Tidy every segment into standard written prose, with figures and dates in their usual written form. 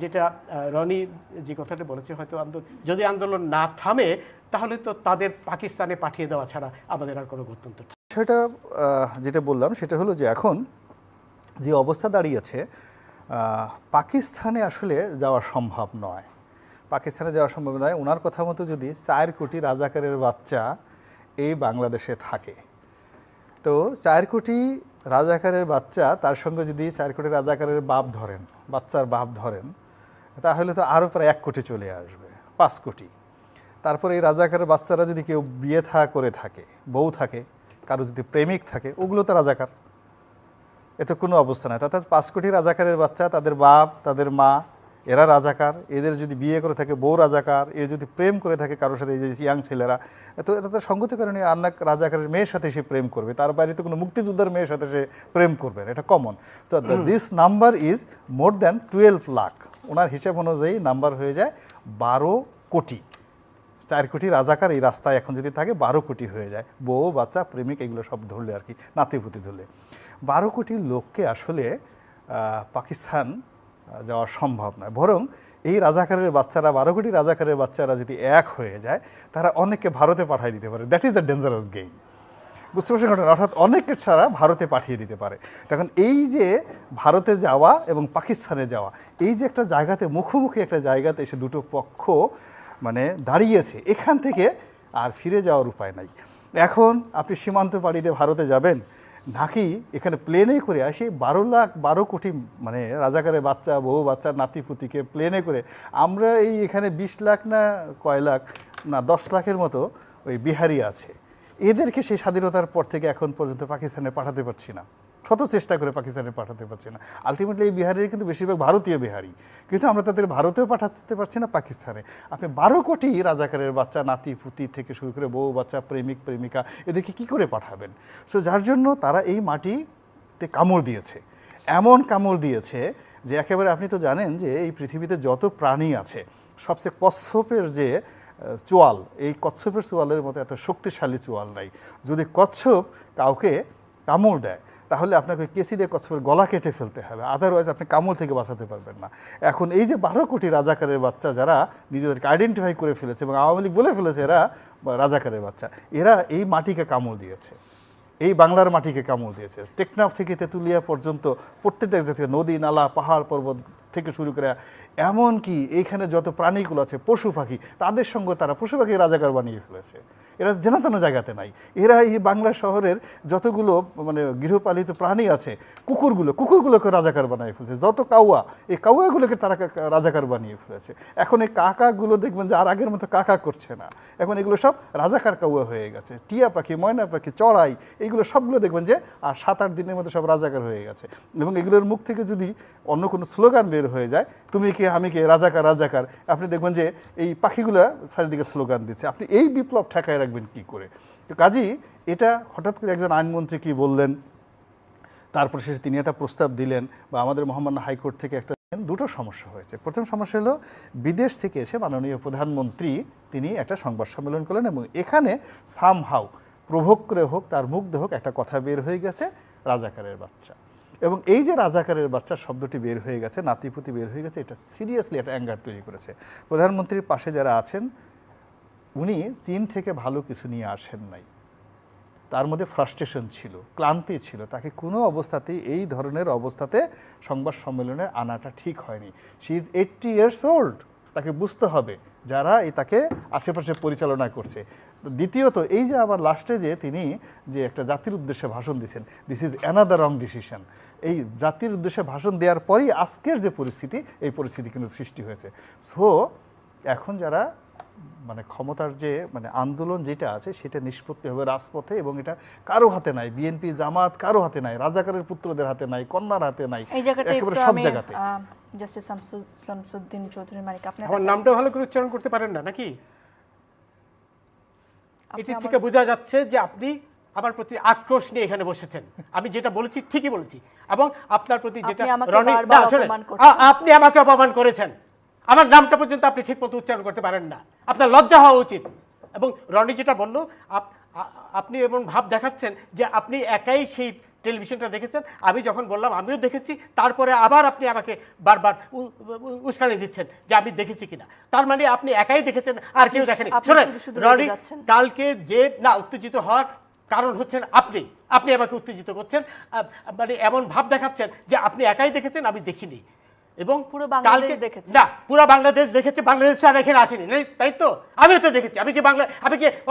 যেটা রনি যে কথাটা বলেছে, হয়তো যদি আন্দোলন না থামে তাহলে তো তাদের পাকিস্তানে পাঠিয়ে দেওয়া ছাড়া আমাদের আর কোনো গত্যন্তর থাকে না। সেটা যেটা বললাম সেটা হলো যে এখন যে অবস্থা দাঁড়িয়েছে, পাকিস্তানে আসলে যাওয়া সম্ভব নয়। পাকিস্তানে যাওয়া সম্ভব নয়। ওনার কথা মতো যদি 4 কোটি রাজাকারের বাচ্চা এই বাংলাদেশে থাকে, তো 4 কোটি রাজাকারের বাচ্চা, তার সঙ্গে যদি 4 কোটি রাজাকারের বাপ ধরেন, বাচ্চার বাপ ধরেন, তাহলে তো আরও প্রায় 1 কোটি চলে আসবে, 5 কোটি। তারপরে এই রাজাকারের বাচ্চারা যদি কেউ বিয়ে করে থাকে, বউ থাকে, কারো যদি প্রেমিক থাকে, ওগুলো তো রাজাকার। এতে কোনো অবস্থা নাই। অর্থাৎ 5 কোটি রাজাকারের বাচ্চা, তাদের বাপ, তাদের মা, এরা রাজাকার। এদের যদি বিয়ে করে থাকে বউ রাজাকার, এ যদি প্রেম করে থাকে কারোর সাথে, এই যে ইয়াং ছেলেরা, তো এটা তো সঙ্গতি কারণে আর না রাজাকারের মেয়ের সাথে সে প্রেম করবে, তার বাইরে তো কোনো মুক্তিযোদ্ধার মেয়ের সাথে সে প্রেম করবে না, এটা common. So this number is more than 12 lakh. ওনার হিসাব অনুযায়ী নাম্বার হয়ে যায় 12 কোটি। 4 কোটি রাজাকার এই রাস্তায় এখন যদি থাকে 12 কোটি হয়ে যায়, বউ বাচ্চা প্রেমিক এগুলো সব ধরলে আর কি, নাতিপুতি ধরলে 12 কোটি লোককে আসলে পাকিস্তান যাওয়া সম্ভব নয়। বরং এই রাজাকারের বাচ্চারা, 12 কোটি রাজাকারের বাচ্চারা যদি এক হয়ে যায়, তারা অনেককে ভারতে পাঠিয়ে দিতে পারে। That is the dangerous game, বুঝতে পারছেন ঘটনা? অর্থাৎ অনেককে ছাড়া ভারতে পাঠিয়ে দিতে পারে। তখন এই যে ভারতে যাওয়া এবং পাকিস্তানে যাওয়া, এই যে একটা জায়গাতে, মুখোমুখি একটা জায়গাতে এসে দুটো পক্ষ মানে দাঁড়িয়েছে, এখান থেকে আর ফিরে যাওয়ার উপায় নাই। এখন আপনি সীমান্ত পাড়ি দিয়ে ভারতে যাবেন, নাকি এখানে প্লেনে করে আসি 12 কোটি মানে রাজাকারের বাচ্চা, বউ বাচ্চা, নাতিপুতিকে প্লেনে করে আমরা এই এখানে 20 লাখ না কয় লাখ না 10 লাখের মতো ওই বিহারি আছে, এদেরকে সেই স্বাধীনতার পর থেকে এখন পর্যন্ত পাকিস্তানে পাঠাতে পারছি না, শত চেষ্টা করে পাকিস্তানে পাঠাতে পারছি না। আলটিমেটলি এই বিহারির কিন্তু বেশিরভাগ ভারতীয় বিহারি, কিন্তু আমরা তাদের ভারতেও পাঠাতে পারছি না, পাকিস্তানে। আপনি 12 কোটি রাজাকারের বাচ্চা, নাতি পুতি থেকে শুরু করে বউ বাচ্চা, প্রেমিক প্রেমিকা, এদেরকে কী করে পাঠাবেন? সো যার জন্য তারা এই মাটিতে কামড় দিয়েছে, এমন কামড় দিয়েছে যে একেবারে আপনি তো জানেন যে এই পৃথিবীতে যত প্রাণী আছে, সবচেয়ে কচ্ছপের যে চোয়াল, এই কচ্ছপের চোয়ালের মতো এত শক্তিশালী চোয়াল নাই। যদি কচ্ছপ কাউকে কামড় দেয়, তাহলে আপনাকে কেসি দিয়ে কচ্ছপের গলা কেটে ফেলতে হবে, আদারওয়াইজ আপনি কামড় থেকে বাঁচাতে পারবেন না। এখন এই যে 12 কোটি রাজাকারের বাচ্চা যারা নিজেদেরকে আইডেন্টিফাই করে ফেলেছে এবং আওয়ামী লীগ বলে ফেলেছে এরা রাজাকারের বাচ্চা, এরা এই মাটিকে কামড় দিয়েছে, এই বাংলার মাটিকে কামড় দিয়েছে। টেকনাফ থেকে তেঁতুলিয়া পর্যন্ত প্রত্যেকটা জাতীয় নদী নালা, পাহাড় পর্বত থেকে শুরু করে এমনকি এইখানে যত প্রাণীগুলো আছে, পশু পাখি, তাদের সঙ্গে তারা পশু পাখি রাজাকার বানিয়ে ফেলেছে। এরা জেনাতেনা জায়গাতে নাই। এরা এই বাংলা শহরের যতগুলো মানে গৃহপালিত প্রাণী আছে, কুকুরগুলোকে রাজাকার বানিয়ে ফেলেছে। যত কাউয়া, এই কাউয়াগুলোকে তারা রাজাকার বানিয়ে ফেলেছে। এখন এই কাকাগুলো দেখবেন যে আর আগের মতো কাকা করছে না, এখন এগুলো সব রাজাকার কাউয়া হয়ে গেছে। টিয়া পাখি, ময়না পাখি, চড়াই, এইগুলো সবগুলো দেখবেন যে আর 7-8 দিনের মধ্যে সব রাজাকার হয়ে গেছে। এবং এগুলোর মুখ থেকে যদি অন্য কোনো স্লোগান বের হয়ে যায়, তুমি কে আমি কে, রাজাকার রাজাকার, আপনি দেখবেন যে এই পাখিগুলো চারিদিকে স্লোগান দিচ্ছে। আপনি এই বিপ্লব ঠেকায় রাখবেন কি করে? তো কাজেই এটা হঠাৎ করে একজন আইনমন্ত্রী কি বললেন, তারপর শেষে তিনি একটা প্রস্তাব দিলেন, বা আমাদের মহামান্য হাইকোর্ট থেকে একটা, দুটো সমস্যা হয়েছে। প্রথম সমস্যা হলো বিদেশ থেকে এসে মাননীয় প্রধানমন্ত্রী তিনি একটা সংবাদ সম্মেলন করলেন এবং এখানে সামহাউ প্রভোগ করে হোক, তার মুখ দিয়ে হোক, একটা কথা বের হয়ে গেছে, রাজাকারের বাচ্চা। এবং এই যে রাজাকারের বাচ্চা শব্দটি বের হয়ে গেছে, নাতিপুতি বের হয়ে গেছে, এটা সিরিয়াসলি একটা অ্যাঙ্গার তৈরি করেছে। প্রধানমন্ত্রীর পাশে যারা আছেন, উনি চীন থেকে ভালো কিছু নিয়ে আসেন নাই, তার মধ্যে ফ্রাস্ট্রেশন ছিল, ক্লান্তি ছিল, তাকে কোনো অবস্থাতেই এই ধরনের অবস্থাতে সংবাদ সম্মেলনে আনাটা ঠিক হয়নি। শি ইজ 80 years old, তাকে বুঝতে হবে যারা তাকে আশেপাশে পরিচালনা করছে। দ্বিতীয়ত এই যে আবার লাস্টে যে তিনি যে একটা জাতির উদ্দেশ্যে ভাষণ দিয়েছেন, this is another wrong decision. এই জাতির উদ্দেশ্যে ভাষণ দেওয়ার পরই আজকের যে পরিস্থিতি, এই পরিস্থিতি কিন্তু সৃষ্টি হয়েছে। সো এখন যারা মানে ক্ষমতার যে মানে আন্দোলন যেটা আছে, সেটা নিষ্পত্তি হবে রাজপথে, এবং এটা কারো হাতে নাই, বিএনপি জামাত কারো হাতে নাই, রাজাকারের পুত্রদের হাতে নাই, কন্যার হাতে নাই, একেবারে সব জায়গাতে। জাস্টিস শামসুদ্দিন চৌধুরী মানিক, আপনি আমার নামটা ভালো করে উচ্চারণ করতে পারেন না নাকি? এটি থেকে বোঝা যাচ্ছে যে আপনি আমার প্রতি আক্রোশ নিয়ে এখানে বসেছেন। আমি যেটা বলেছি ঠিকই বলেছি, এবং আপনার প্রতি যেটা আপনি আমাকে অপমান করেছেন, আমার নামটা পর্যন্ত আপনি ঠিক মতো উচ্চারণ করতে পারেন না, আপনার লজ্জা হওয়া উচিত। এবং রনি যেটা বলল, আপনি এমন ভাব দেখাচ্ছেন যে আপনি একাই সেই টেলিভিশনটা দেখেছেন, আমি যখন বললাম আমিও দেখেছি, তারপরে আবার আপনি আমাকে বারবার উস্কানি দিচ্ছেন যে আমি দেখেছি কিনা। তার মানে আপনি একাই দেখেছেন, আর কেউ দেখেনি। শোনেন রনি, কালকে যে না উত্তেজিত হওয়ার কারণ হচ্ছেন আপনি আমাকে উত্তেজিত করছেন, মানে এমন ভাব দেখাচ্ছেন যে আপনি একাই দেখেছেন, আমি দেখিনি। এবং কালকে না পুরো বাংলাদেশ দেখেছে, বাংলাদেশ আর এখানে আসেনি, তাই তো? আমিও তো দেখেছি। আমি কি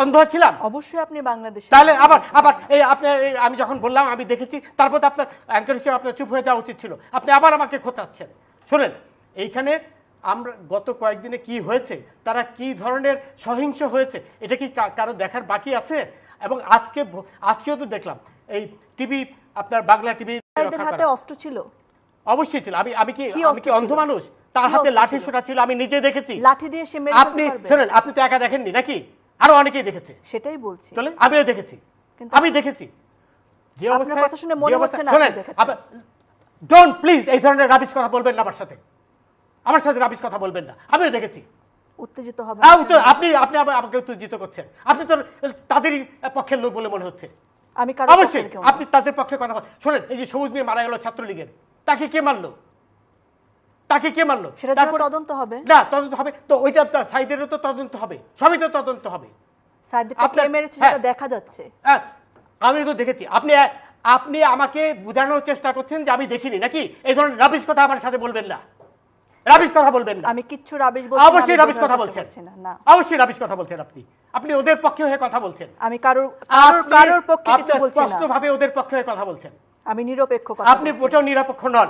অন্ধ ছিলাম? অবশ্যই আপনি বাংলাদেশে। তাহলে আবার এই আপনি, আমি যখন বললাম আমি দেখেছি, তারপর তো আপনার অ্যাঙ্কার হিসেবে আপনার চুপ হয়ে যাওয়া উচিত ছিল। আপনি আবার আমাকে খোঁচাচ্ছেন। শোনেন, এইখানে আমরা গত কয়েকদিনে কি হয়েছে, তারা কি ধরনের সহিংস হয়েছে, এটা কি কারো দেখার বাকি আছে? এবং আজকেও তো দেখলাম এই টিভি, আপনার বাংলা টিভি হাতে অস্ত্র ছিল। অবশ্যই ছিল। আমি কি অন্ধ মানুষ? তার হাতে লাঠি ছোটা ছিল, আমি নিজে দেখেছি। লাঠি দিয়ে সে মেরে আপনি শুনেন, আপনি তো একা দেখেননি নাকি, আরো অনেকেই দেখেছে। সেটাই বলছি, তাহলে আমিও দেখেছি, আমি দেখেছি। যে আপনার কথা শুনে মনে হচ্ছে না আপনি দেখেছেন। ডোন্ট প্লিজ এই ধরনের রাবিশ কথা বলবেন না আমার সাথে রাবিশ কথা বলবেন না। আমিও দেখেছি। উত্তেজিত হবে আপনি আমাকে উত্তেজিত করছেন। আপনি তো তাদেরই পক্ষের লোক বলে মনে হচ্ছে। আমি অবশ্যই আপনি তাদের পক্ষে কথা বলেন। শোনেন, এই যে সবুজ মেয়ে মারা গেল ছাত্রলীগের, তাকে কে মারলো? সেটা তদন্ত হবে না, তদন্ত হবে তো, ওইটা সাইদেরও তো তদন্ত হবে, সবই তো তদন্ত হবে। সাইদকে মেরেছে সেটা দেখা যাচ্ছে। আমি তো দেখেছি। আপনি আমাকে বোঝানোর চেষ্টা করছেন যে আমি দেখিনি নাকি? এই ধরনের রাবিশ কথা আমার সাথে বলবেন না, রাবিশ কথা বলবেন না। আমি কিচ্ছু রাবিশ বলছি না। অবশ্যই রাবিশ কথা বলছেন না, অবশ্যই রাবিশ কথা বলছেন। আপনি ওদের পক্ষে হয়ে কথা বলছেন। আমি কারোর পক্ষে কিছু বলছি না, স্পষ্টভাবে ওদের পক্ষে হয়ে কথা বলছেন। আমি নিরপেক্ষ কথা। আপনি ওটাও নিরপেক্ষ নন।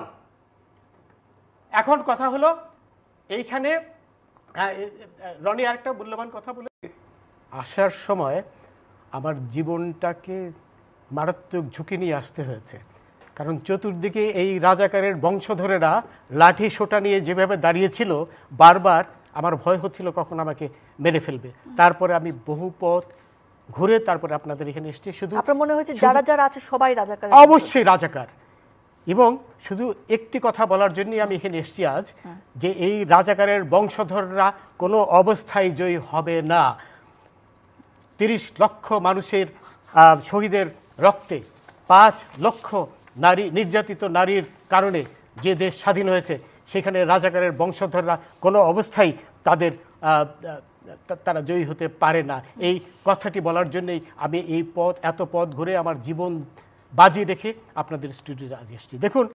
এখন কথা হলো এইখানে রনি আরেকটা মূল্যবান কথা বলে, আসার সময় আমার জীবনটাকে মারাত্মক ঝুঁকি নিয়ে আসতে হয়েছে। কারণ চতুর্দিকে এই রাজাকারের বংশধরেরা লাঠি সোটা নিয়ে যেভাবে দাঁড়িয়েছিল, বারবার আমার ভয় হচ্ছিল কখন আমাকে মেরে ফেলবে। তারপরে আমি বহু পথ ঘুরে তারপরে আপনাদের এখানে এসেছি। শুধু আপনার মনে হয়েছে যারা আছে সবাই রাজাকার? অবশ্যই রাজাকার। এবং শুধু একটি কথা বলার জন্যই আমি এখানে এসেছি আজ, যে এই রাজাকারের বংশধররা কোনো অবস্থায় জয়ী হবে না। 30 লক্ষ মানুষের শহীদের রক্তে, 5 লক্ষ নির্যাতিত নারীর কারণে যে দেশ স্বাধীন হয়েছে, সেখানে রাজাকারের বংশধররা কোনো অবস্থায় তারা জয়ী হতে পারে না। এই কথাটি বলার জন্যই আমি এত পথ ঘুরে আমার জীবন বাজি রেখে আপনাদের স্টুডিওতে আজ এসেছি। দেখুন।